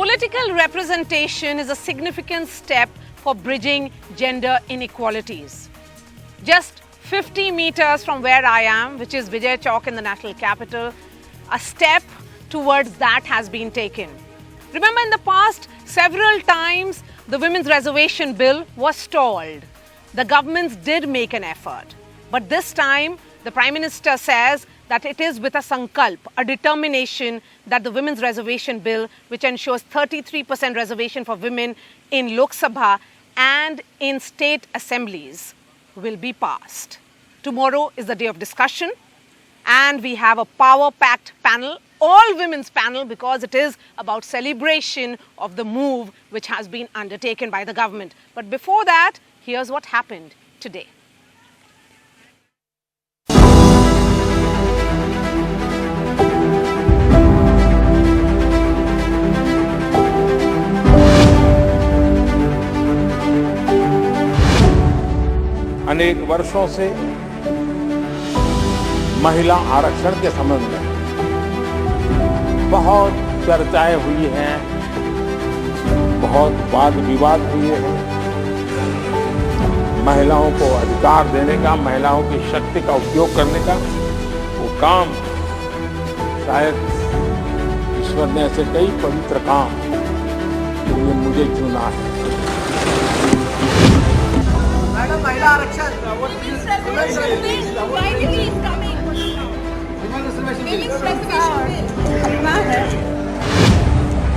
Political representation is a significant step for bridging gender inequalities. Just 50 meters from where I am, which is Vijay Chowk in the national capital, a step towards that has been taken. Remember, in the past, several times the women's reservation bill was stalled. The governments did make an effort. But this time, the Prime Minister says that it is with a sankalp, a determination that the women's reservation bill, which ensures 33% reservation for women in Lok Sabha and in state assemblies, will be passed. Tomorrow is the day of discussion, and we have a power-packed panel, all women's panel, because it is about celebration of the move which has been undertaken by the government. But before that, here's what happened today. अनेक वर्षों से महिला आरक्षण के संबंध में बहुत चर्चाएं हुई हैं, बहुत वाद विवाद हुए हैं। महिलाओं को अधिकार देने का, महिलाओं की शक्ति का उपयोग करने का वो काम, शायद ईश्वर ने ऐसे कई पवित्र काम के लिए मुझे चुना है। मैडम, महिला आरक्षण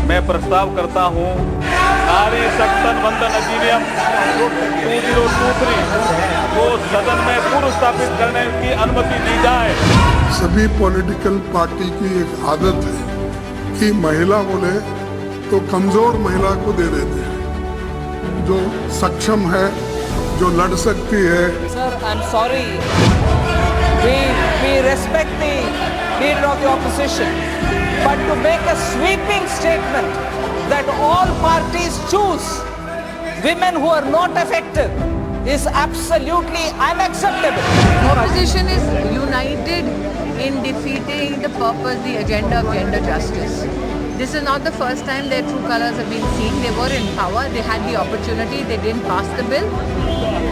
मैं प्रस्ताव करता हूं नारी शक्ति वंदन अधिनियम 2023 को सदन में पूर्व स्थापित करने की अनुमति दी जाए। सभी पॉलिटिकल पार्टी की एक आदत है कि महिला बोले तो कमजोर महिला को दे देते हैं, जो सक्षम है, जो लड़ सकती है। Sir, I'm sorry. We respect the leader of the opposition, but to make a sweeping statement that all parties choose women who are not effective is absolutely unacceptable. Opposition is united in defeating the purpose, the agenda of gender justice. This is not the first time their true colors have been seen. They were in power, they had the opportunity, they didn't pass the bill.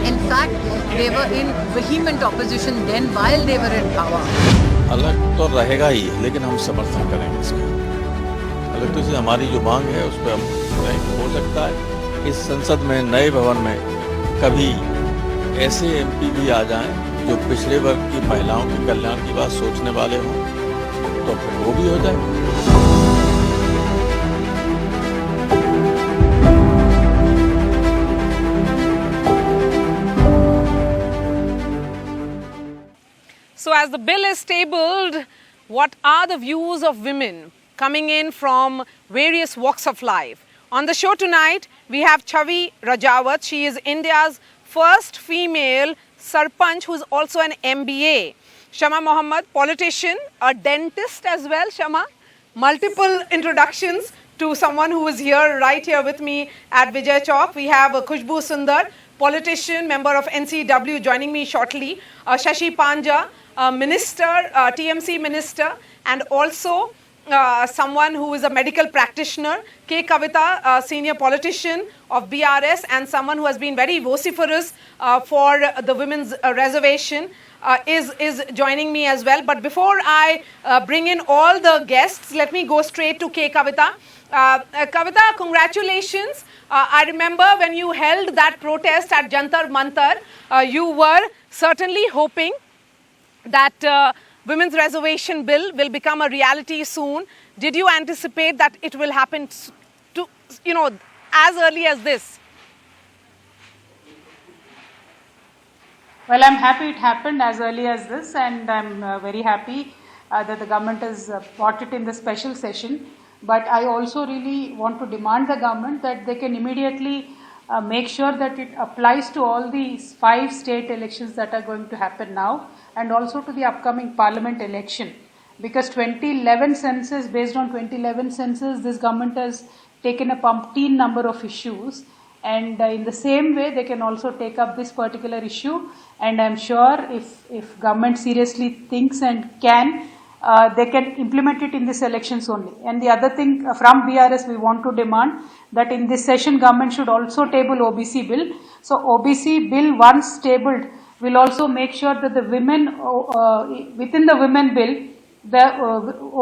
In fact, they were in vehement opposition then while they were in power. अलग तो रहेगा ही, लेकिन हम समर्थन करेंगे इसका। अलग तो से हमारी जो मांग है उस पर हम हो सकता है इस संसद में, नए भवन में कभी ऐसे एमपी भी आ जाएं जो पिछड़े वर्ग की महिलाओं के कल्याण की बात सोचने वाले हों, तो फिर वो भी हो जाए। So as the bill is tabled, what are the views of women coming in from various walks of life? On the show tonight, we have Chavi Rajawat. She is India's first female Sarpanch, who is also an MBA. Shama Mohammed, politician, a dentist as well, Shama. Multiple introductions to someone who is here, right here with me at Vijay Chowk. We have Khushbu Sundar, politician, member of NCW, joining me shortly. Shashi Panja, minister, TMC minister, and also someone who is a medical practitioner. K. Kavita, senior politician of BRS, and someone who has been very vociferous for the women's reservation, is joining me as well. But before I bring in all the guests, let me go straight to K. Kavita. Kavita, congratulations. I remember when you held that protest at Jantar Mantar, you were certainly hoping that women's reservation bill will become a reality soon. Did you anticipate that it will happen to, as early as this? Well, I'm happy it happened as early as this, and I'm very happy that the government has brought it in the special session. But I also really want to demand the government that they can immediately make sure that it applies to all these 5 state elections that are going to happen now, and also to the upcoming parliament election. Because 2011 census, based on 2011 census, this government has taken up umpteen number of issues, and in the same way they can also take up this particular issue. And I'm sure if government seriously thinks and can they can implement it in this elections only. And the other thing from BRS we want to demand that in this session government should also table OBC bill. So OBC bill once tabled will also make sure that the women within the women bill, the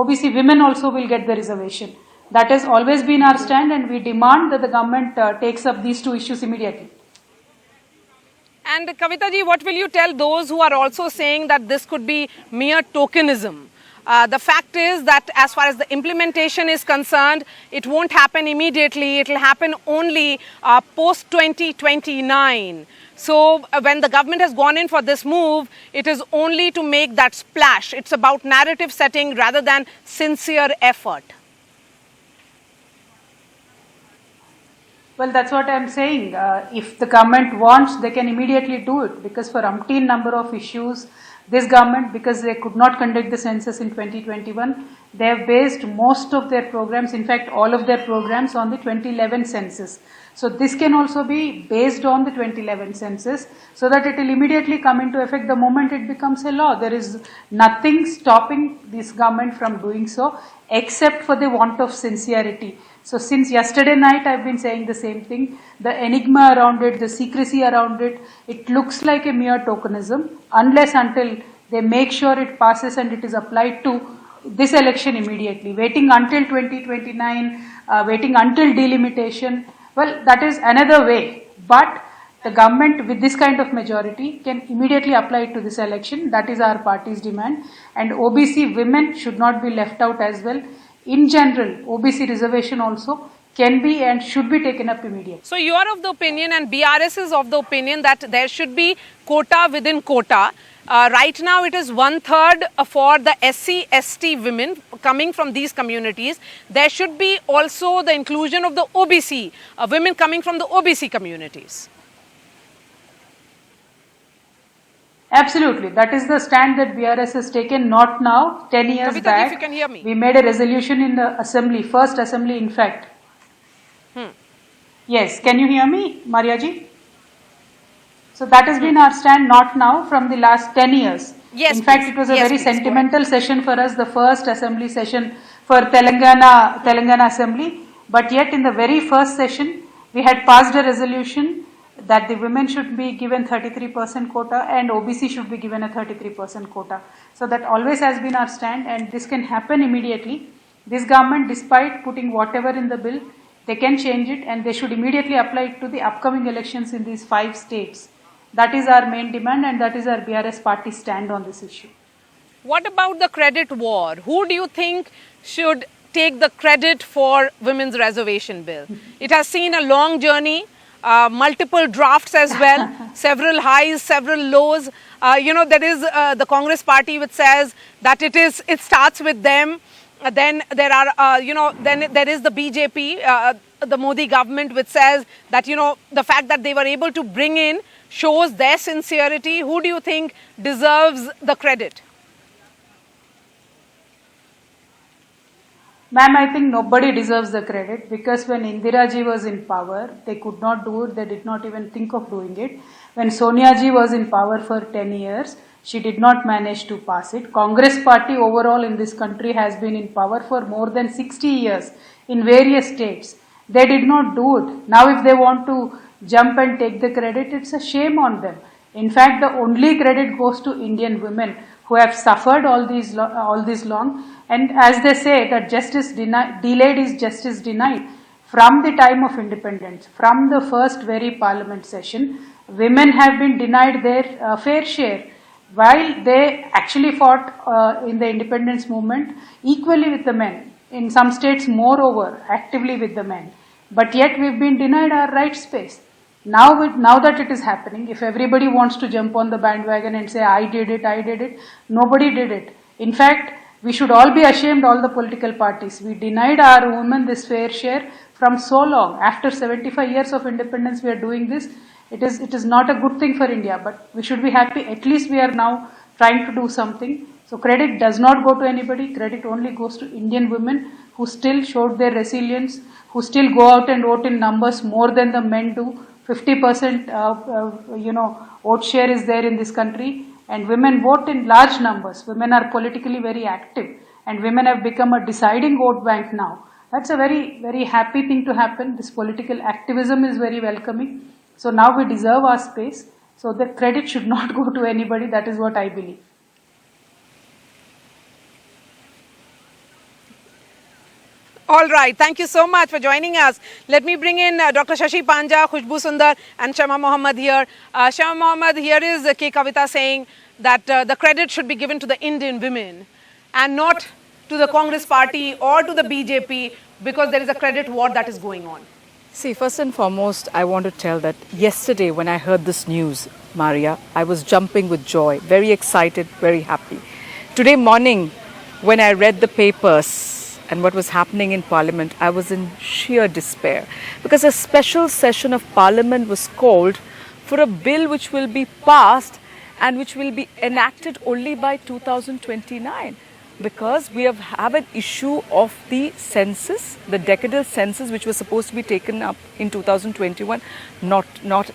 OBC women also will get the reservation. That has always been our stand, and we demand that the government takes up these two issues immediately. And Kavita ji, what will you tell those who are also saying that this could be mere tokenism? The fact is that as far as the implementation is concerned, it won't happen immediately. It will happen only post 2029. So when the government has gone in for this move, it is only to make that splash. It's about narrative setting rather than sincere effort. Well, that's what I'm saying. If the government wants, they can immediately do it, because for umpteen number of issues, this government, because they could not conduct the census in 2021, they have based most of their programs, in fact all of their programs, on the 2011 census. So this can also be based on the 2011 census, so that it will immediately come into effect the moment it becomes a law. There is nothing stopping this government from doing so, except for the want of sincerity. So since yesterday night I've been saying the same thing. The enigma around it, the secrecy around it, it looks like a mere tokenism, unless until they make sure it passes and it is applied to this election immediately. Waiting until 2029, waiting until delimitation, well, that is another way. But the government with this kind of majority can immediately apply it to this election. That is our party's demand. And OBC women should not be left out as well. In general, OBC reservation also can be and should be taken up immediately. So you are of the opinion, and BRS is of the opinion, that there should be quota within quota. Right now it is 1/3 for the SC, ST women coming from these communities. There should be also the inclusion of the OBC, women coming from the OBC communities. Absolutely. That is the stand that BRS has taken, not now, 10 years Kavita, back. if you can hear me. We made a resolution in the assembly, first assembly in fact. Yes, can you hear me, Mariaji? So that has been our stand, not now, from the last 10 years. Yes, in fact, please. it was a Yes, very please, sentimental session for us, the first assembly session for Telangana assembly. But yet in the very first session, we had passed a resolution that the women should be given 33% quota and OBC should be given a 33% quota. So that always has been our stand, and this can happen immediately. This government, despite putting whatever in the bill, they can change it, and they should immediately apply it to the upcoming elections in these 5 states. That is our main demand, and that is our BRS party stand on this issue. What about the credit war? Who do you think should take the credit for women's reservation bill? It has seen a long journey. Multiple drafts as well, several highs, several lows. There is the Congress party which says that it starts with them. Then there are, then there is the BJP, the Modi government, which says that, the fact that they were able to bring in shows their sincerity. Who do you think deserves the credit? Ma'am, I think nobody deserves the credit, because when Indira ji was in power, they could not do it. They did not even think of doing it. When Sonia ji was in power for 10 years, she did not manage to pass it. Congress party overall in this country has been in power for more than 60 years in various states. They did not do it. Now if they want to jump and take the credit, it's a shame on them. In fact, the only credit goes to Indian women who have suffered all this long. And as they say that justice delayed is justice denied. From the time of independence, from the first very parliament session, women have been denied their fair share, while they actually fought in the independence movement equally with the men. In some states, moreover, actively with the men. But yet we've been denied our right space. Now that it is happening, if everybody wants to jump on the bandwagon and say, I did it, nobody did it. In fact, we should all be ashamed, all the political parties. We denied our women this fair share from so long. After 75 years of independence, we are doing this. It is not a good thing for India, but we should be happy. At least we are now trying to do something. So credit does not go to anybody. Credit only goes to Indian women who still showed their resilience, who still go out and vote in numbers more than the men do. 50% vote share is there in this country, and women vote in large numbers. Women are politically very active, and women have become a deciding vote bank now. That's a very, very happy thing to happen. This political activism is very welcoming. So now we deserve our space. So the credit should not go to anybody. That is what I believe. All right. Thank you so much for joining us. Let me bring in Dr. Shashi Panja, Khushbu Sundar and Shama Mohammed here. Shama Mohammed, here is K. Kavita saying that the credit should be given to the Indian women and not to the Congress party or to the BJP because there is a credit war that is going on. See, first and foremost, I want to tell that yesterday when I heard this news, Maria, I was jumping with joy, very excited, very happy. Today morning, when I read the papers and what was happening in Parliament, I was in sheer despair because a special session of Parliament was called for a bill which will be passed and which will be enacted only by 2029. Because we have an issue of the census, the decadal census which was supposed to be taken up in 2021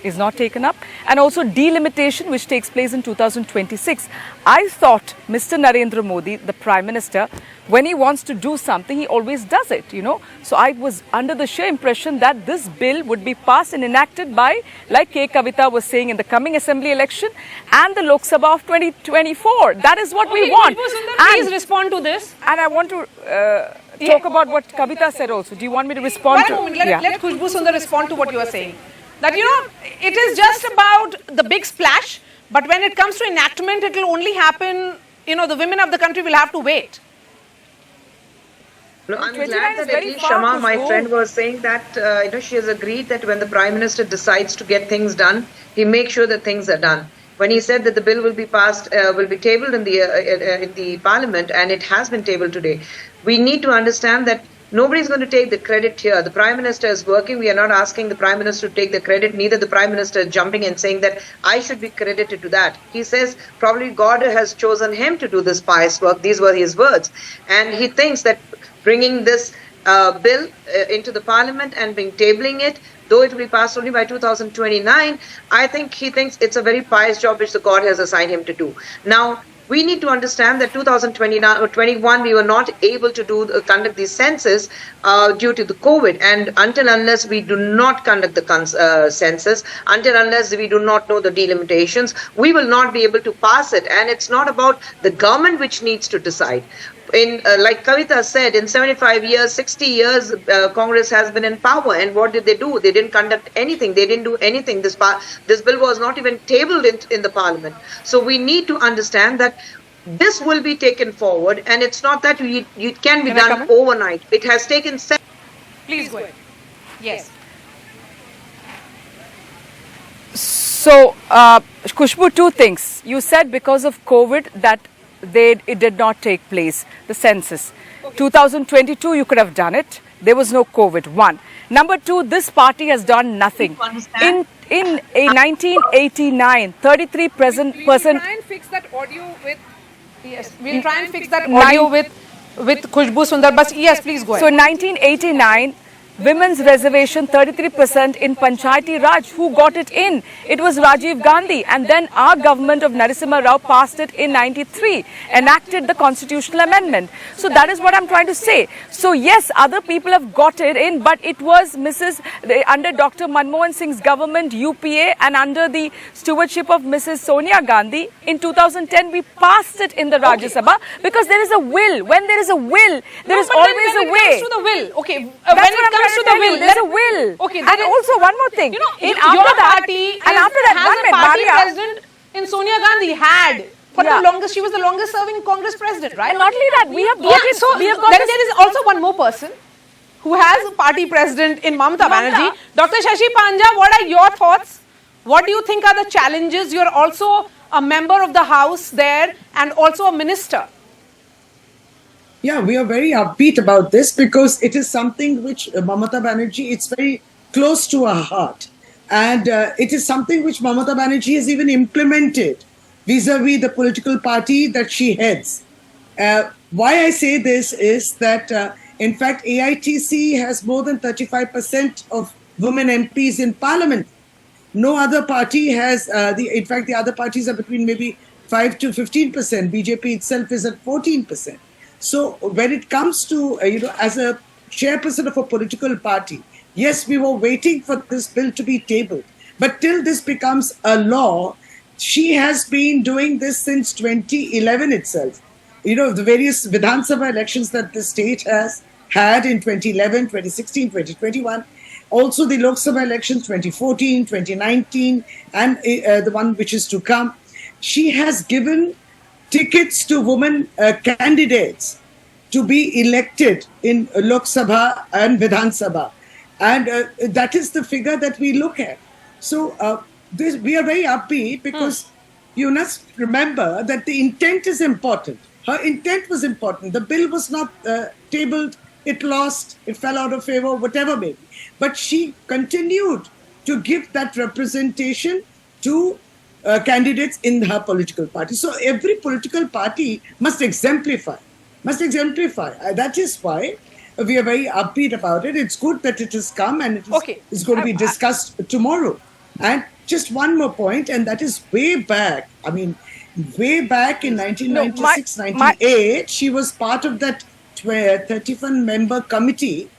is not taken up, and also delimitation which takes place in 2026. I thought Mr. Narendra Modi, the Prime Minister, when he wants to do something, he always does it, you know. So I was under the sheer impression that this bill would be passed and enacted by, like K. Kavita was saying, in the coming assembly election and the Lok Sabha of 2024. That is what we want. Please respond to this. And I want to talk about what Kavita said also. Do you want me to respond to? 1 moment, let Khushbu Sundar respond to what you are saying. That, you know, it is just about the big splash, but when it comes to enactment, it will only happen, you know, the women of the country will have to wait. No, I'm glad that at least Shama, my friend, was saying that she has agreed that when the Prime Minister decides to get things done, he makes sure that things are done. When he said that the bill will be passed, will be tabled in the Parliament, and it has been tabled today, we need to understand that nobody's going to take the credit here. The Prime Minister is working. We are not asking the Prime Minister to take the credit. Neither the Prime Minister is jumping and saying that I should be credited to that. He says probably God has chosen him to do this pious work. These were his words. And he thinks that bringing this bill into the Parliament and tabling it, though it will be passed only by 2029, I think he thinks it's a very pious job which the God has assigned him to do. Now, we need to understand that 2021 we were not able to conduct the census due to the COVID, and until unless we do not conduct the census, until unless we do not know the delimitations, we will not be able to pass it. And it's not about the government which needs to decide. Like Kavita said, in 75 years, 60 years, Congress has been in power, and what did they do? They didn't conduct anything. They didn't do anything. This bill was not even tabled in the Parliament. So we need to understand that this will be taken forward, and it's not that it can be done overnight. It has taken. Please go ahead. Yes. So, Khushbu, two things. You said because of COVID that it did not take place, the census. Okay. 2022, you could have done it. There was no COVID, one. Number two, this party has done nothing. In 1989, 33%. We'll try and fix that audio with. Yes, we'll try and fix that audio with Khushbu Sundar. But yes, please go ahead. So, 1989. Women's reservation 33% in Panchayati Raj. Who got it in? It was Rajiv Gandhi, and then our government of Narasimha Rao passed it in 93, enacted the constitutional amendment. So that is what I'm trying to say. So yes, other people have got it in, but it was under Dr. Manmohan Singh's government, UPA, and under the stewardship of Mrs. Sonia Gandhi, in 2010 we passed it in the Rajya Sabha because there is a will. When there is a will, there is always a way. When it comes to the will, okay. When it comes to the will, there's a will. Okay, and also one more thing. You know, in your party has a party president in Sonia Gandhi for the longest. She was the longest serving Congress president, right? And not only that, we have got it. So then there is also one more person who has a party president in Mamata Banerjee. Dr. Shashi Panja, what are your thoughts? What do you think are the challenges? You're also a member of the House there and also a minister. Yeah, we are very upbeat about this because it is something which Mamata Banerjee, it's very close to our heart. And it is something which Mamata Banerjee has even implemented vis-a-vis the political party that she heads. Why I say this is that, in fact, AITC has more than 35% of women MPs in Parliament. No other party has, in fact, the other parties are between maybe 5 to 15%. BJP itself is at 14%. So when it comes to, as a chairperson of a political party, yes, we were waiting for this bill to be tabled. But till this becomes a law, she has been doing this since 2011 itself. The various Vidhan Sabha elections that the state has had in 2011, 2016, 2021, also the Lok Sabha elections 2014, 2019, and the one which is to come. She has given tickets to women candidates to be elected in Lok Sabha and Vidhan Sabha. And that is the figure that we look at. So we are very upbeat because you must remember that the intent is important. Her intent was important. The bill was not tabled, it lost, it fell out of favor, whatever may be. But she continued to give that representation to candidates in her political party. So every political party must exemplify. That is why we are very upbeat about it. It's good that it has come and it's going to be discussed tomorrow. And just one more point, and that is way back in 1996, 98, she was part of that 31-member committee.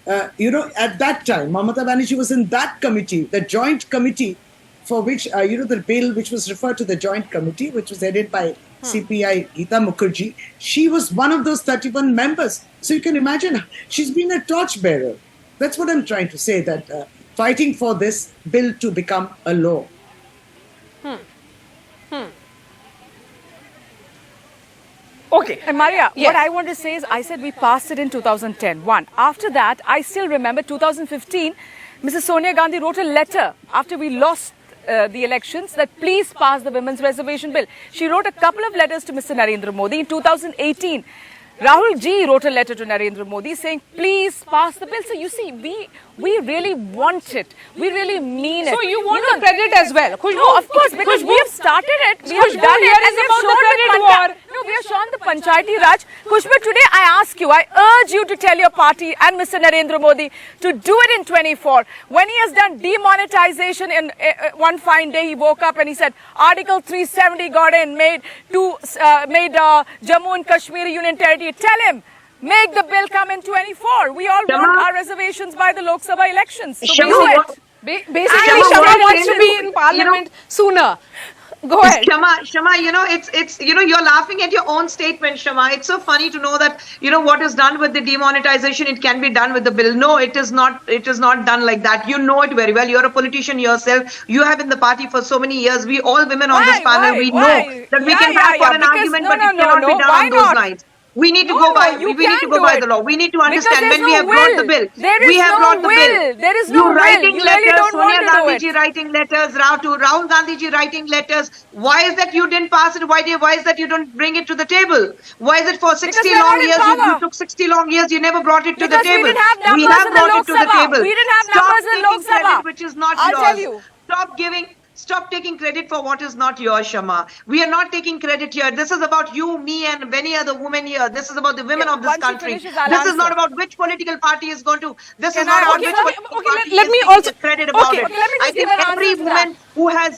At that time, Mamata Banerjee was in that committee, the joint committee for which, the bill which was referred to the joint committee, which was headed by CPI Geeta Mukherjee. She was one of those 31 members. So you can imagine, she's been a torchbearer. That's what I'm trying to say, that fighting for this bill to become a law. Okay, and Maria, what I want to say is, I said we passed it in 2010. After that, I still remember 2015, Mrs. Sonia Gandhi wrote a letter after we lost the elections that please pass the women's reservation bill. She wrote a couple of letters to Mr. Narendra Modi. In 2018, Rahul ji wrote a letter to Narendra Modi saying, please pass the bill. So you see, we really want it. We really mean it. So you want the credit as well? No, of course, because we have started it. We have done it. And we have shown the war. No, we have shown the Panchayati Raj. Khushbu, today I ask you, I urge you to tell your party and Mr. Narendra Modi to do it in 24. When he has done demonetization in one fine day, he woke up and he said, Article 370 got in, made Jammu and Kashmir a union territory. Tell him, make the bill come in 24. We all want our reservations by the Lok Sabha elections. So do it. Basically, Shama wants to be in parliament sooner. Go ahead. Shama, it's you're laughing at your own statement, Shama. It's so funny to know that, what is done with the demonetization, it can be done with the bill. No, it is not done like that. You know it very well. You're a politician yourself. You have in the party for so many years. We all women on this panel, we know that we can have for an argument, but it cannot be done on those lines. We need to go by the law. We need to understand when we have brought the bill. We have brought the bill. There is no writing letters, Sonia Gandhi ji writing letters, Rahul Gandhi ji writing letters. Why is that you didn't pass it? Why is that you don't bring it to the table? Why is it for 60 long years? You took 60 long years. You never brought it to the table. We have brought it to the table. We didn't have numbers in Lok Sabha. Which is not yours. I'll tell you. Stop taking credit for what is not yours, Shama. We are not taking credit here. This is about you, me, and many other women here. This is about the women of this country. This is not about which political party is going to. This is not about which political party let me is also credit about it. I think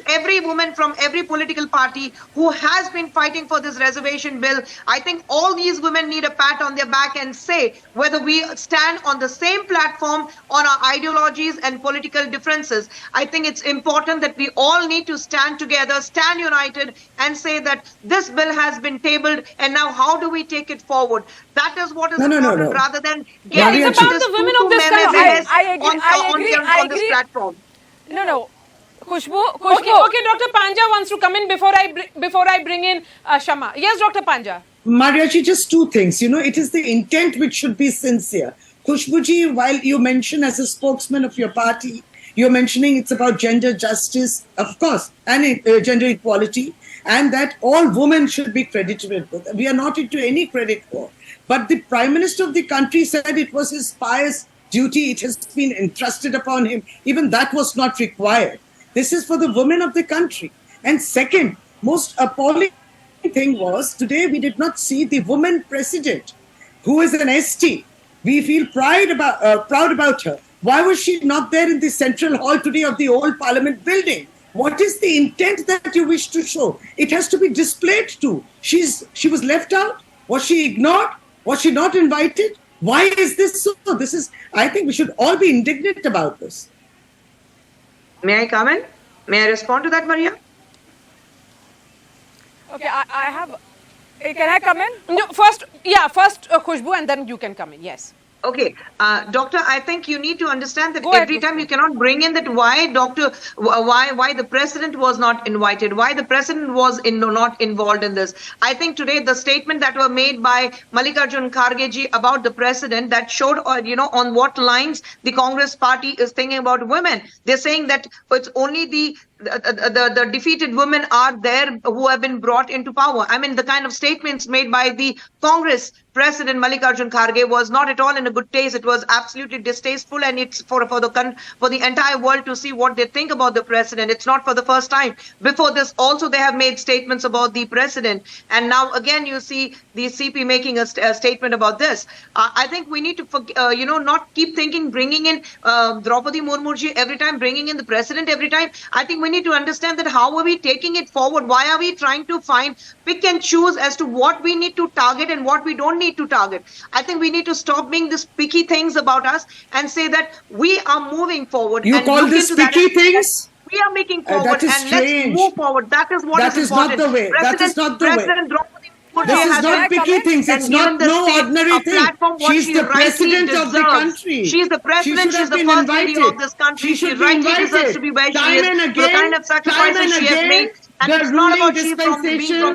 every woman from every political party who has been fighting for this reservation bill, I think all these women need a pat on their back and say whether we stand on the same platform on our ideologies and political differences. I think it's important that we all need to stand together, stand united, and say that this bill has been tabled, and now how do we take it forward? That is what is important, rather than getting it's about the women of this country. on this platform. No. Khushbu. Okay, Dr. Panja wants to come in before I bring in Shama. Yes, Dr. Panja. Mariachi, just two things. It is the intent which should be sincere. Khushbuji, while you mention as a spokesman of your party, you're mentioning it's about gender justice, of course, and gender equality, and that all women should be credited with. We are not into any credit war. But the Prime Minister of the country said it was his pious duty. It has been entrusted upon him. Even that was not required. This is for the women of the country. And second, most appalling thing was, today we did not see the woman president, who is an ST. We feel proud about her. Why was she not there in the central hall today of the old parliament building? What is the intent that you wish to show? It has to be displayed too. She was left out. Was she ignored? Was she not invited? Why is this so? I think we should all be indignant about this. May I come in? May I respond to that, Maria? Okay, I have. Can I come in? No, first Khushbu, and then you can come in. Yes. Okay, Doctor, I think you need to understand that Go ahead, every time you cannot bring in that why the president was not invited, why the president was not involved in this. I think today the statement that were made by Mallikarjun Kharge ji about the president that showed, on what lines the Congress party is thinking about women. They're saying that it's only the defeated women are there who have been brought into power. I mean, the kind of statements made by the Congress President Mallikarjun Kharge was not at all in a good taste. It was absolutely distasteful, and it's for the entire world to see what they think about the president. It's not for the first time. Before this, also they have made statements about the president, and now again you see the CP making a statement about this. I think we need to, not keep bringing in Draupadi Murmu every time, bringing in the president every time. I think we need to understand that how are we taking it forward? Why are we trying to pick and choose as to what we need to target and what we don't need to target? I think we need to stop being this picky things about us and say that we are moving forward. You call this picky things? We are making forward, that is and strange. Let's move forward. That is what is important. Not the way. That is not the way. This is not picky things. It's not no ordinary thing. She's the president of the country. She's the president. She's the first lady of this country. She rightly deserves to be where she is. The kind of sacrifices she has made. And it's not about she's from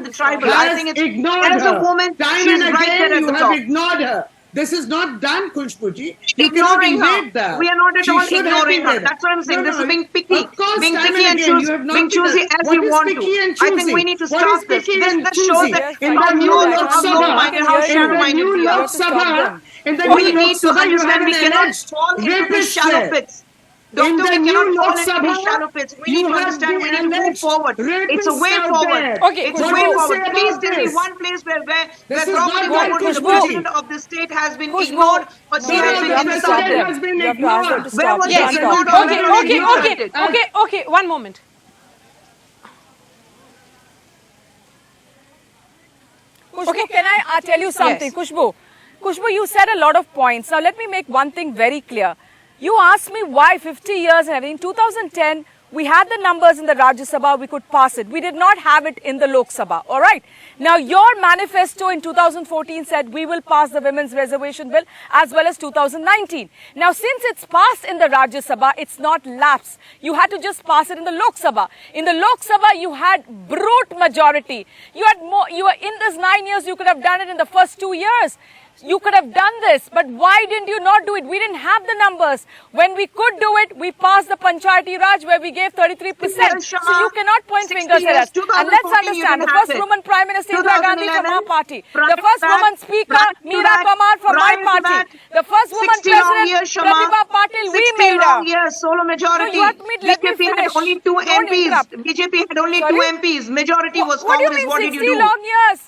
the tribal. I think it's as a woman, she's right there at the top. You have ignored her. This is not done, Khushbuji. Ignoring her. We are not at all ignoring her. That's what I'm saying. This is being picky. Being picky and choosy as we want to. I think we need to stop this. This shows that how shallow-minded we are. We need to understand we cannot fall into these shallow pits. Doctor, we cannot fall into these shallow pits. We need to understand we need to move forward. It's a way forward. Okay, it's a way forward. Please tell me one place where Draupadi Murmu, the president of the state, has been ignored, but she has been insulted. Where was she ignored? Okay, one moment. Khushbu, can I tell you something? Yes. Khushbu, you said a lot of points. Now let me make one thing very clear. You asked me why 50 years ahead. In 2010, we had the numbers in the Rajya Sabha, we could pass it. We did not have it in the Lok Sabha, all right? Now, your manifesto in 2014 said we will pass the women's reservation bill as well as 2019. Now, since it's passed in the Rajya Sabha, it's not lapsed. You had to just pass it in the Lok Sabha. In the Lok Sabha, you had brute majority. You were in this 9 years, you could have done it in the first 2 years. You could have done this, but why didn't you not do it? We didn't have the numbers. When we could do it, we passed the Panchayati Raj where we gave 33%. So you cannot point fingers at us. And let's understand, the first woman Prime Minister Indira Gandhi from our party. The first woman Speaker Meera Pamar from my party. The first woman President Pratibha Patil, we made her. Years, solo majority. BJP had only 2 MPs. BJP had only 2 MPs. Majority was Congress. What did you do? 60 long years.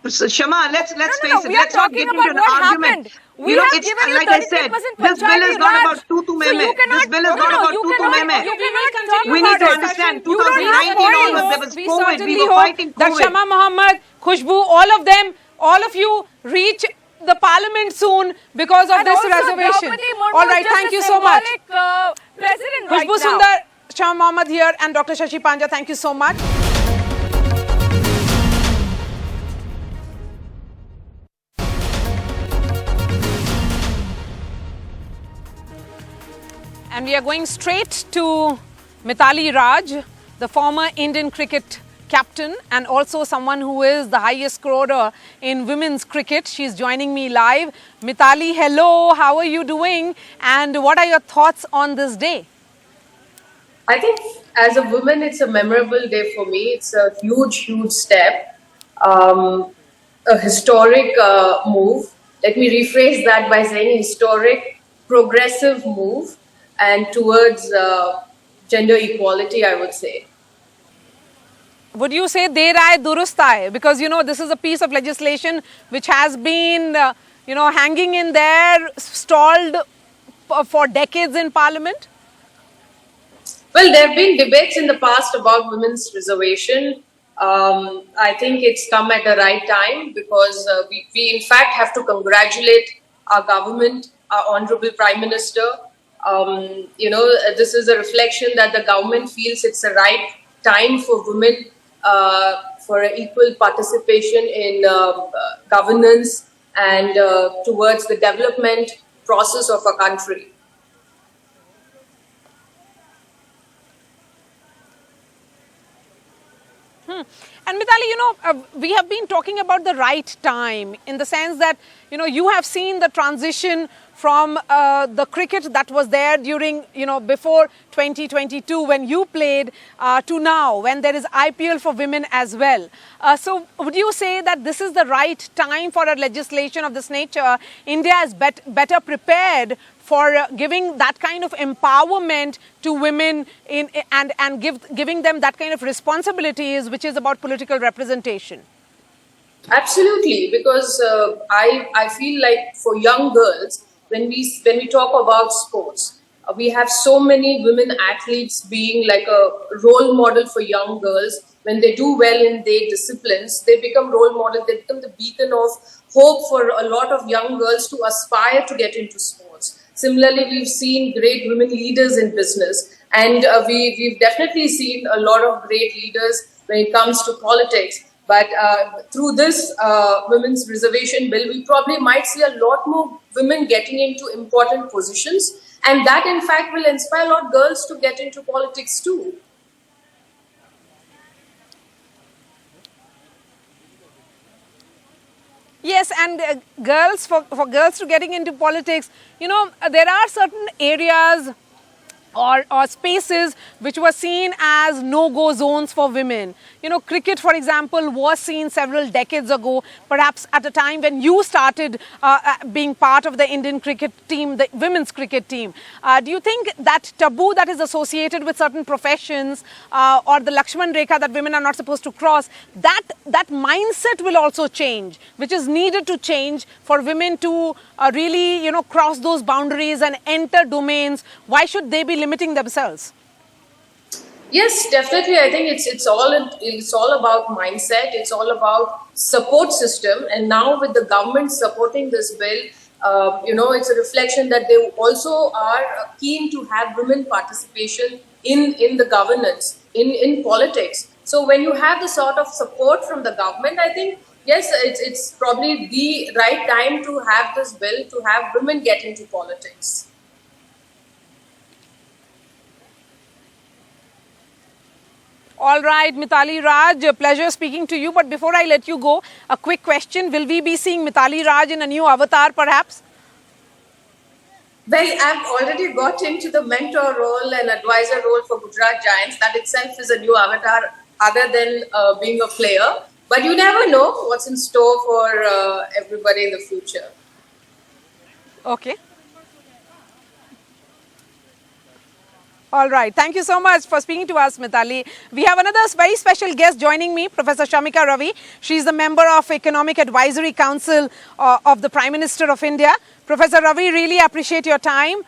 So, Shama, let's face it. Let's not get into an argument. We have given you 33% this bill is not about tutu meme. This bill is not about tutu meme. We need to understand 2019 onwards there was COVID. We were fighting COVID. That Shama Mohammed, Khushbu, all of you reach the parliament soon because of this reservation. All right, thank you so much. Khushbu Sundar, Shama Mohammed here, and Dr. Shashi Panja, thank you so much. And we are going straight to Mithali Raj, the former Indian cricket captain and also someone who is the highest scorer in women's cricket. She's joining me live. Mithali, hello, how are you doing? And what are your thoughts on this day? I think as a woman, it's a memorable day for me. It's a huge, huge step, a historic move. Let me rephrase that by saying historic, progressive move. And towards gender equality, I would say. Would you say der aaye durust aaye? Because, this is a piece of legislation which has been, hanging in there, stalled for decades in Parliament. Well, there have been debates in the past about women's reservation. I think it's come at the right time because we in fact have to congratulate our government, our Honorable Prime Minister. This is a reflection that the government feels it's the right time for women for equal participation in governance and towards the development process of our country. And Mithali, we have been talking about the right time in the sense that, you have seen the transition from the cricket that was there during, before 2022 when you played to now when there is IPL for women as well. So would you say that this is the right time for a legislation of this nature? India is better prepared for giving that kind of empowerment to women and giving them that kind of responsibilities, which is about political representation? Absolutely, because I feel like for young girls, when we talk about sports, we have so many women athletes being like a role model for young girls. When they do well in their disciplines, they become role models. They become the beacon of hope for a lot of young girls to aspire to get into sports. Similarly, we've seen great women leaders in business, and we've definitely seen a lot of great leaders when it comes to politics. But through this women's reservation bill, we probably might see a lot more women getting into important positions, and that in fact will inspire a lot of girls to get into politics too. Yes, and girls, for girls to getting into politics, there are certain areas or spaces which were seen as no-go zones for women. Cricket, for example, was seen several decades ago, perhaps at a time when you started being part of the Indian cricket team, the women's cricket team. Do you think that taboo that is associated with certain professions or the Lakshman Rekha that women are not supposed to cross, that mindset will also change, which is needed to change for women to really, cross those boundaries and enter domains? Why should they be limiting themselves? Yes, definitely. I think it's all about mindset. It's all about support system. And now with the government supporting this bill, it's a reflection that they also are keen to have women participation in the governance, in politics. So when you have the sort of support from the government, I think, yes, it's probably the right time to have this bill, to have women get into politics. All right, Mithali Raj, a pleasure speaking to you. But before I let you go, a quick question. Will we be seeing Mithali Raj in a new avatar, perhaps? Well, I've already got into the mentor role and advisor role for Gujarat Giants. That itself is a new avatar other than being a player. But you never know what's in store for everybody in the future. Okay. All right. Thank you so much for speaking to us, Mithali. We have another very special guest joining me, Professor Shamika Ravi. She is the member of Economic Advisory Council of the Prime Minister of India. Professor Ravi, really appreciate your time.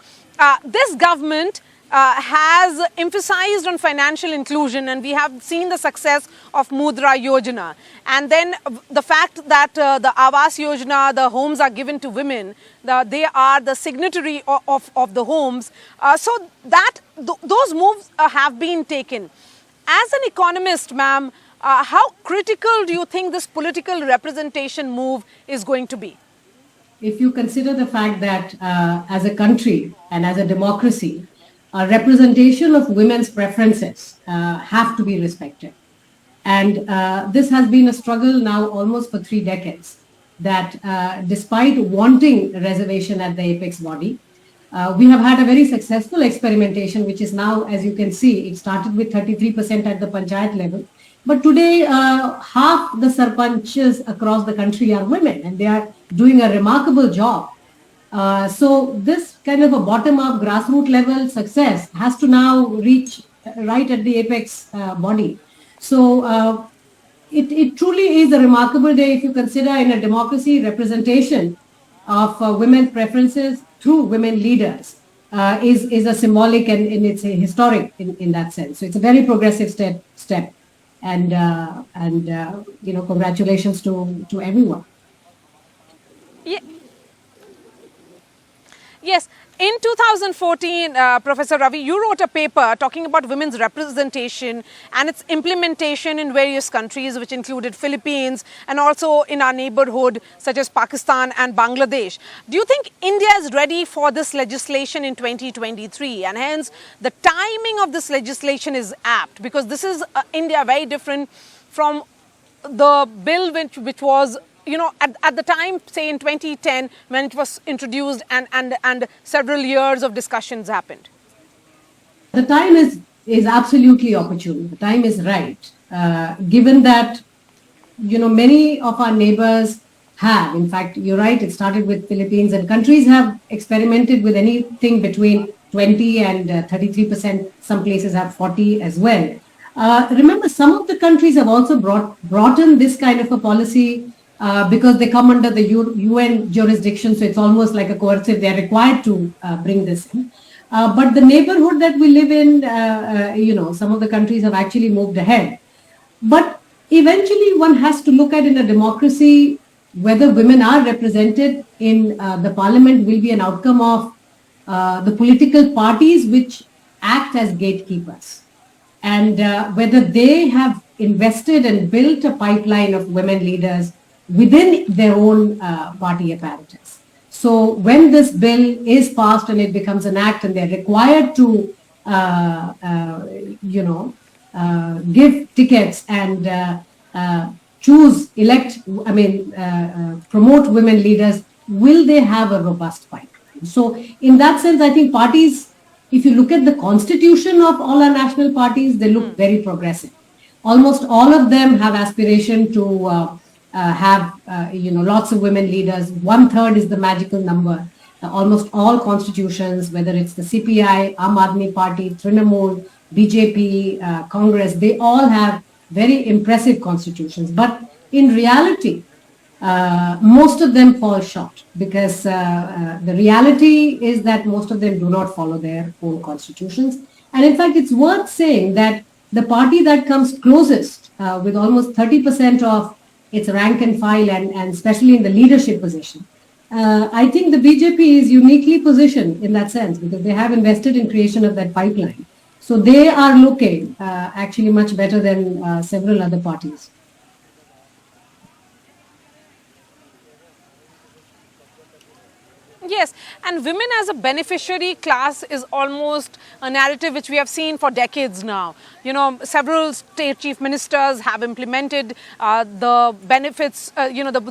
This government has emphasized on financial inclusion, and we have seen the success of Mudra Yojana. And then the fact that the Awas Yojana, the homes are given to women, they are the signatory of the homes. So that those moves have been taken. As an economist, ma'am, how critical do you think this political representation move is going to be? If you consider the fact that as a country and as a democracy, a representation of women's preferences have to be respected. And this has been a struggle now almost for 3 decades, that despite wanting a reservation at the apex body, we have had a very successful experimentation, which is now, as you can see, it started with 33% at the panchayat level. But today, half the sarpanchs across the country are women, and they are doing a remarkable job. So this kind of a bottom-up grassroots level success has to now reach right at the apex body. So it truly is a remarkable day if you consider in a democracy representation of women's preferences through women leaders is a symbolic and it's a historic in that sense. So it's a very progressive step, and congratulations to everyone. Yes. In 2014, Professor Ravi, you wrote a paper talking about women's representation and its implementation in various countries, which included Philippines and also in our neighborhood, such as Pakistan and Bangladesh. Do you think India is ready for this legislation in 2023? And hence, the timing of this legislation is apt, because this is India very different from the bill which was, at the time, say in 2010, when it was introduced and several years of discussions happened? The time is absolutely opportune. The time is right. Given that, many of our neighbors have, in fact, you're right, it started with Philippines, and countries have experimented with anything between 20 and 33%. Some places have 40 as well. Remember, some of the countries have also brought in this kind of a policy because they come under the UN jurisdiction, so it's almost like a coercive. They're required to bring this in. But the neighborhood that we live in, some of the countries have actually moved ahead. But eventually one has to look at, in a democracy, whether women are represented in the parliament will be an outcome of the political parties which act as gatekeepers. And whether they have invested and built a pipeline of women leaders within their own party apparatus. So when this bill is passed and it becomes an act and they're required to, give tickets and promote women leaders, will they have a robust pipeline? So in that sense, I think parties, if you look at the constitution of all our national parties, they look very progressive. Almost all of them have aspiration to have lots of women leaders. 1/3 is the magical number. Almost all constitutions, whether it's the CPI, Aam Aadmi Party, Trinamool, BJP, Congress, they all have very impressive constitutions. But in reality, most of them fall short, because the reality is that most of them do not follow their own constitutions. And in fact, it's worth saying that the party that comes closest with almost 30% of its rank and file, and especially in the leadership position, I think the BJP is uniquely positioned in that sense, because they have invested in creation of that pipeline. So they are looking actually much better than several other parties. Yes, and women as a beneficiary class is almost a narrative which we have seen for decades now. Several state chief ministers have implemented the benefits,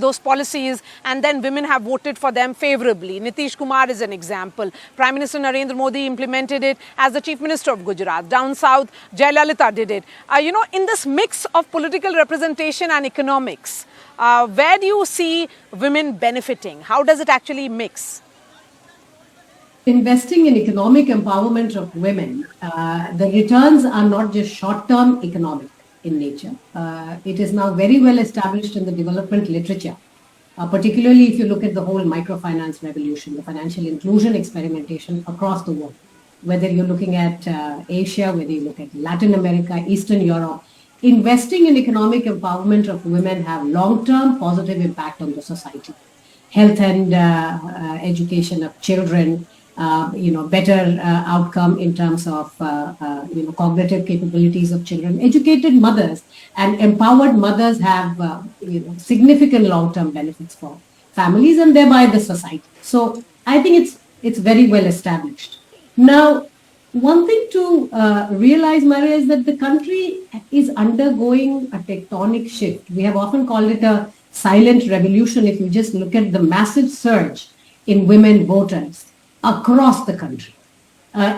those policies, and then women have voted for them favorably. Nitish Kumar is an example. Prime Minister Narendra Modi implemented it as the Chief Minister of Gujarat. Down south, Jayalalitha did it. In this mix of political representation and economics, where do you see women benefiting? How does it actually mix? Investing in economic empowerment of women, the returns are not just short-term economic in nature. It is now very well established in the development literature, particularly if you look at the whole microfinance revolution, the financial inclusion experimentation across the world. Whether you're looking at Asia, whether you look at Latin America, Eastern Europe, investing in economic empowerment of women have long-term positive impact on the society. Health and education of children, better outcome in terms of, cognitive capabilities of children. Educated mothers and empowered mothers have, significant long-term benefits for families and thereby the society. So I think it's very well established. Now, one thing to realize, Maria, is that the country is undergoing a tectonic shift. We have often called it a silent revolution if you just look at the massive surge in women voters across the country.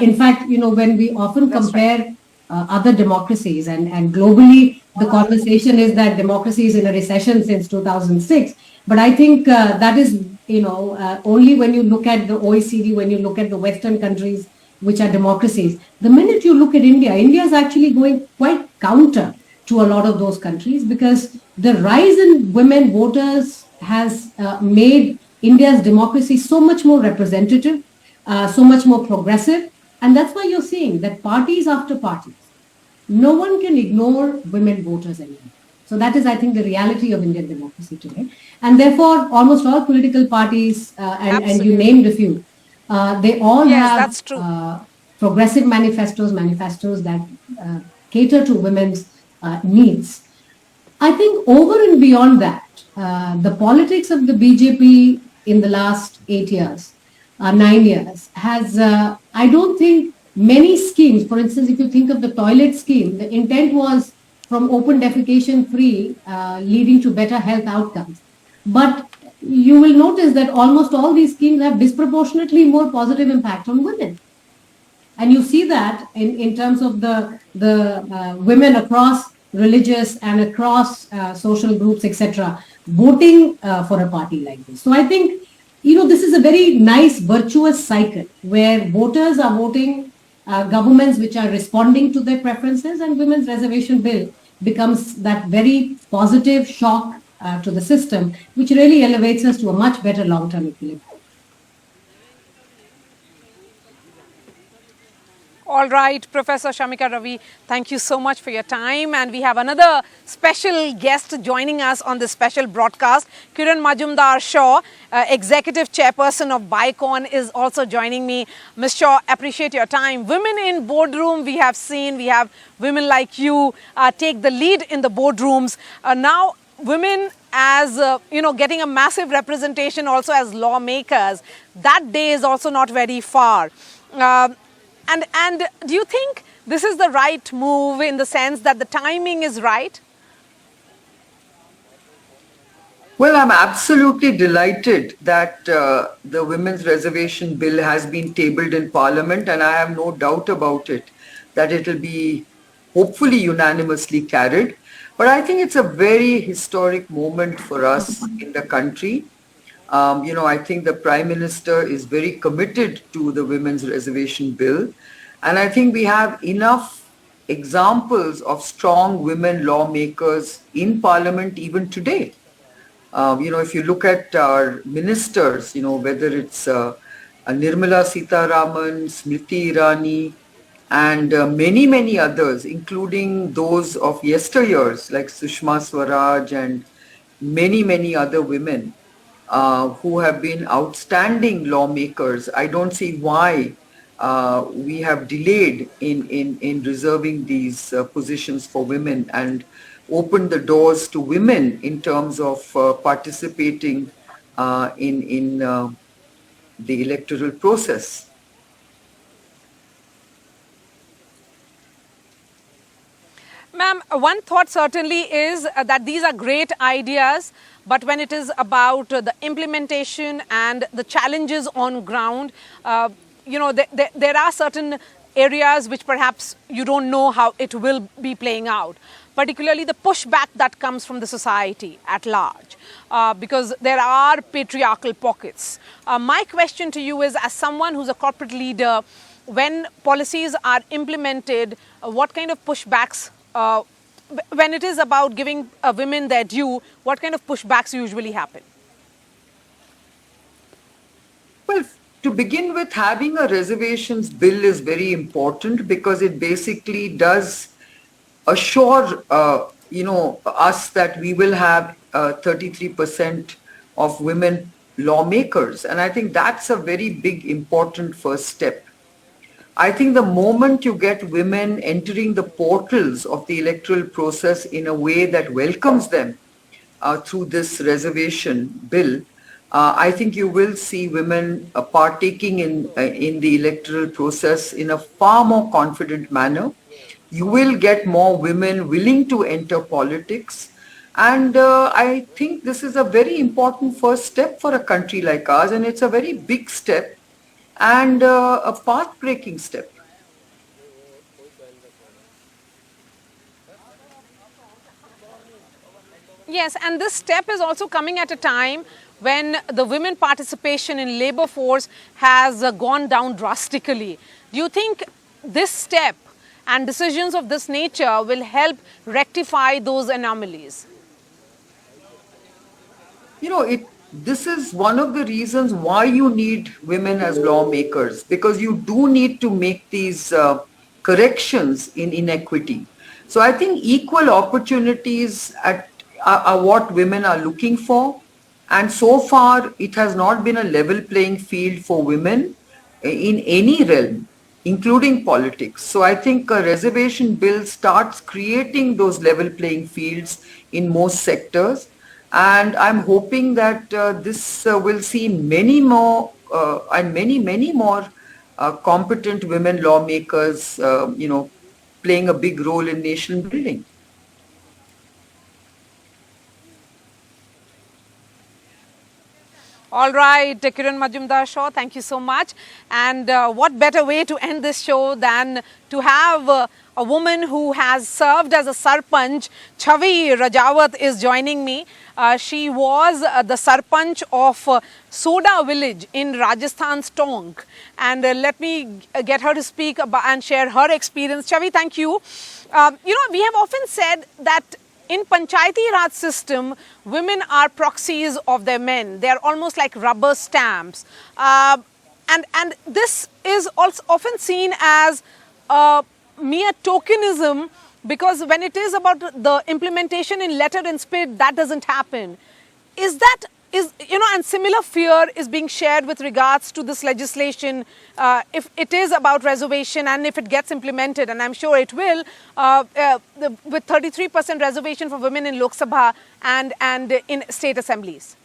In fact, when we often compare other democracies and globally, the conversation is that democracy is in a recession since 2006. But I think that is, only when you look at the OECD, when you look at the Western countries, which are democracies. The minute you look at India, India is actually going quite counter to a lot of those countries, because the rise in women voters has made India's democracy so much more representative. so much more progressive. And that's why you're seeing that parties after parties, no one can ignore women voters anymore. So that is, I think, the reality of Indian democracy today. And therefore, almost all political parties, and you named a few, they all have progressive manifestos that cater to women's needs. I think over and beyond that, the politics of the BJP in the last 8 years, 9 years, has, I don't think many schemes, for instance, if you think of the toilet scheme, the intent was from open defecation free, leading to better health outcomes. But you will notice that almost all these schemes have disproportionately more positive impact on women. And you see that in terms of the women across religious and across social groups, etc., voting for a party like this. So I think, this is a very nice, virtuous cycle where voters are voting governments which are responding to their preferences, and women's reservation bill becomes that very positive shock to the system, which really elevates us to a much better long-term equilibrium. All right, Professor Shamika Ravi, thank you so much for your time. And we have another special guest joining us on this special broadcast. Kiran Majumdar Shaw, Executive Chairperson of BICON, is also joining me. Ms. Shaw, appreciate your time. Women in boardroom, we have women like you take the lead in the boardrooms. Now, women as, getting a massive representation also as lawmakers, that day is also not very far. And do you think this is the right move in the sense that the timing is right? Well, I'm absolutely delighted that the Women's Reservation Bill has been tabled in Parliament, and I have no doubt about it that it will be hopefully unanimously carried. But I think it's a very historic moment for us in the country. I think the Prime Minister is very committed to the Women's Reservation Bill. And I think we have enough examples of strong women lawmakers in Parliament even today. If you look at our ministers, whether it's Nirmala Sitharaman, Smriti Irani, and many, many others, including those of yesteryears like Sushma Swaraj and many, many other women who have been outstanding lawmakers. I don't see why we have delayed in reserving these positions for women and opened the doors to women in terms of participating in the electoral process. Ma'am, one thought certainly is that these are great ideas, but when it is about the implementation and the challenges on ground, there are certain areas which perhaps you don't know how it will be playing out, particularly the pushback that comes from the society at large, because there are patriarchal pockets. My question to you is, as someone who's a corporate leader, when policies are implemented, what kind of pushbacks, when it is about giving women their due, what kind of pushbacks usually happen? Well, to begin with, having a reservations bill is very important because it basically does assure, us that we will have 33% of women lawmakers. And I think that's a very big, important first step. I think the moment you get women entering the portals of the electoral process in a way that welcomes them through this reservation bill, I think you will see women partaking in the electoral process in a far more confident manner. You will get more women willing to enter politics. And I think this is a very important first step for a country like ours, and it's a very big step and a path-breaking step. Yes, and this step is also coming at a time when the women participation in labor force has gone down drastically. Do you think this step and decisions of this nature will help rectify those anomalies? this is one of the reasons why you need women as lawmakers, because you do need to make these corrections in inequity. So I think equal opportunities are what women are looking for. And so far, it has not been a level playing field for women in any realm, including politics. So I think a reservation bill starts creating those level playing fields in most sectors. And I'm hoping that this will see many more and many more competent women lawmakers, playing a big role in nation building. All right, Kiran Majumdar-Shaw, thank you so much. And what better way to end this show than to have a woman who has served as a sarpanch. Chavi Rajawat is joining me. She was the sarpanch of Soda village in Rajasthan's Tonk. And let me get her to speak about and share her experience. Chavi, thank you. We have often said that in Panchayati Raj system, women are proxies of their men. They are almost like rubber stamps. And this is also often seen as mere tokenism, because when it is about the implementation in letter and spirit, that doesn't happen. And similar fear is being shared with regards to this legislation, if it is about reservation and if it gets implemented, and I'm sure it will, with 33% reservation for women in Lok Sabha and in state assemblies.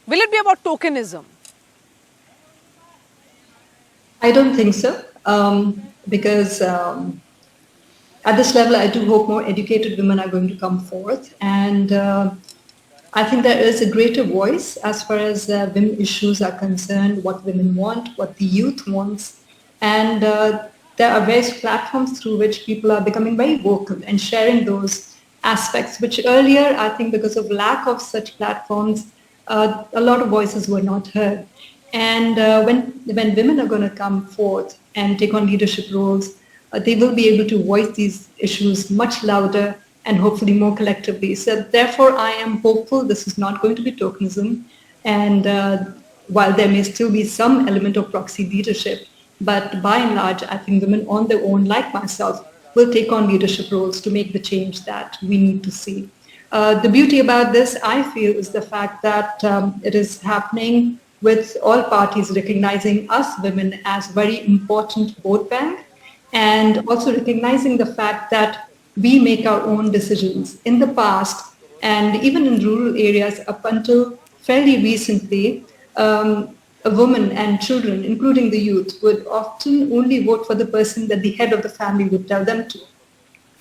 Will it be about tokenism? I don't think so, because at this level, I do hope more educated women are going to come forth, and I think there is a greater voice as far as women issues are concerned, what women want, what the youth wants. And there are various platforms through which people are becoming very vocal and sharing those aspects, which earlier, I think because of lack of such platforms, a lot of voices were not heard. And when women are going to come forth and take on leadership roles, they will be able to voice these issues much louder and hopefully more collectively. So therefore, I am hopeful this is not going to be tokenism. And while there may still be some element of proxy leadership, but by and large, I think women on their own, like myself, will take on leadership roles to make the change that we need to see. The beauty about this, I feel, is the fact that it is happening with all parties recognizing us women as very important vote bank, and also recognizing the fact that we make our own decisions. In the past, and even in rural areas up until fairly recently, a woman and children, including the youth, would often only vote for the person that the head of the family would tell them to,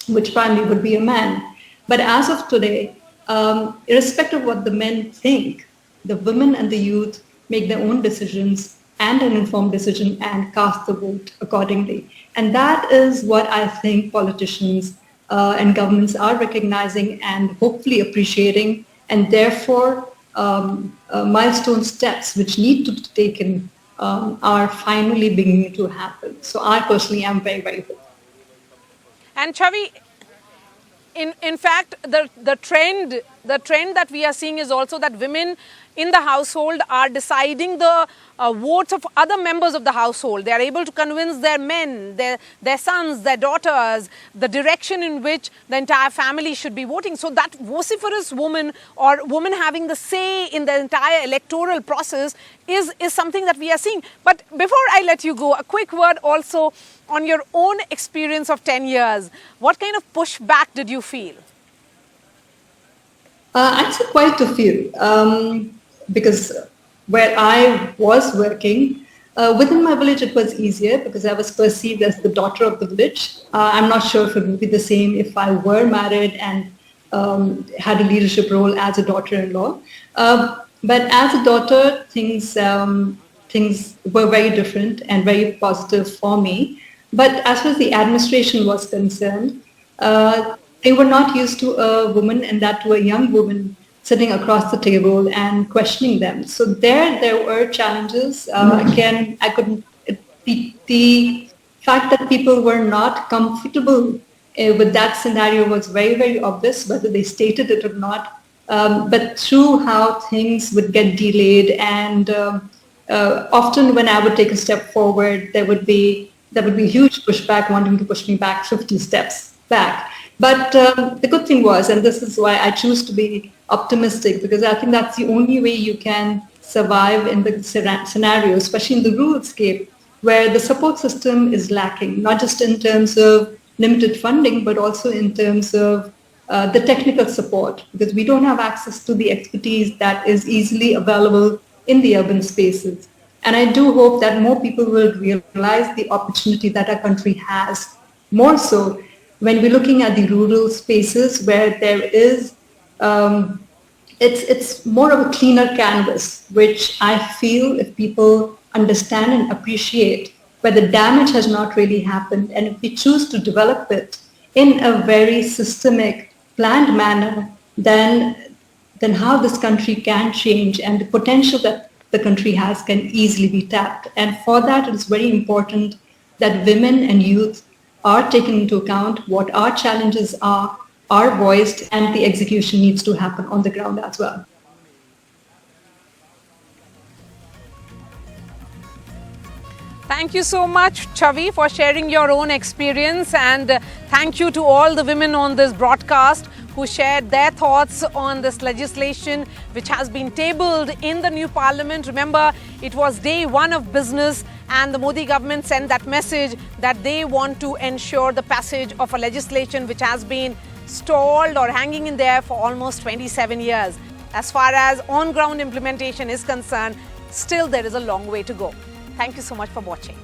which finally would be a man. But as of today, irrespective of what the men think, the women and the youth make their own decisions and an informed decision and cast the vote accordingly. And that is what I think politicians and governments are recognizing and hopefully appreciating, and therefore milestone steps which need to be taken are finally beginning to happen. So I personally am very, very hopeful. And Chavi, in fact, the trend that we are seeing is also that women in the household are deciding the votes of other members of the household. They are able to convince their men, their sons, their daughters, the direction in which the entire family should be voting. So that vociferous woman or woman having the say in the entire electoral process is something that we are seeing. But before I let you go, a quick word also on your own experience of 10 years. What kind of pushback did you feel? I'd say quite a few, because where I was working, within my village it was easier because I was perceived as the daughter of the village. I'm not sure if it would be the same if I were married and had a leadership role as a daughter-in-law. But as a daughter, things were very different and very positive for me. But as far as the administration was concerned, they were not used to a woman, and that to a young woman, sitting across the table and questioning them. So there were challenges. Again, I couldn't. The fact that people were not comfortable with that scenario was very, very obvious, whether they stated it or not. but through how things would get delayed, and often when I would take a step forward, there would be huge pushback wanting to push me back 50 steps back. But the good thing was, and this is why I choose to be optimistic, because I think that's the only way you can survive in the scenario, especially in the rural scape, where the support system is lacking, not just in terms of limited funding, but also in terms of the technical support, because we don't have access to the expertise that is easily available in the urban spaces. And I do hope that more people will realize the opportunity that our country has, more so when we're looking at the rural spaces where there is, it's more of a cleaner canvas, which I feel if people understand and appreciate where the damage has not really happened, and if we choose to develop it in a very systemic, planned manner, then how this country can change and the potential that the country has can easily be tapped. And for that, it is very important that women and youth are taken into account, what our challenges are voiced, and the execution needs to happen on the ground as well. Thank you so much, Chavi, for sharing your own experience, and thank you to all the women on this broadcast who shared their thoughts on this legislation which has been tabled in the new parliament. Remember, it was day one of business, and the Modi government sent that message that they want to ensure the passage of a legislation which has been stalled or hanging in there for almost 27 years. As far as on-ground implementation is concerned, still there is a long way to go. Thank you so much for watching.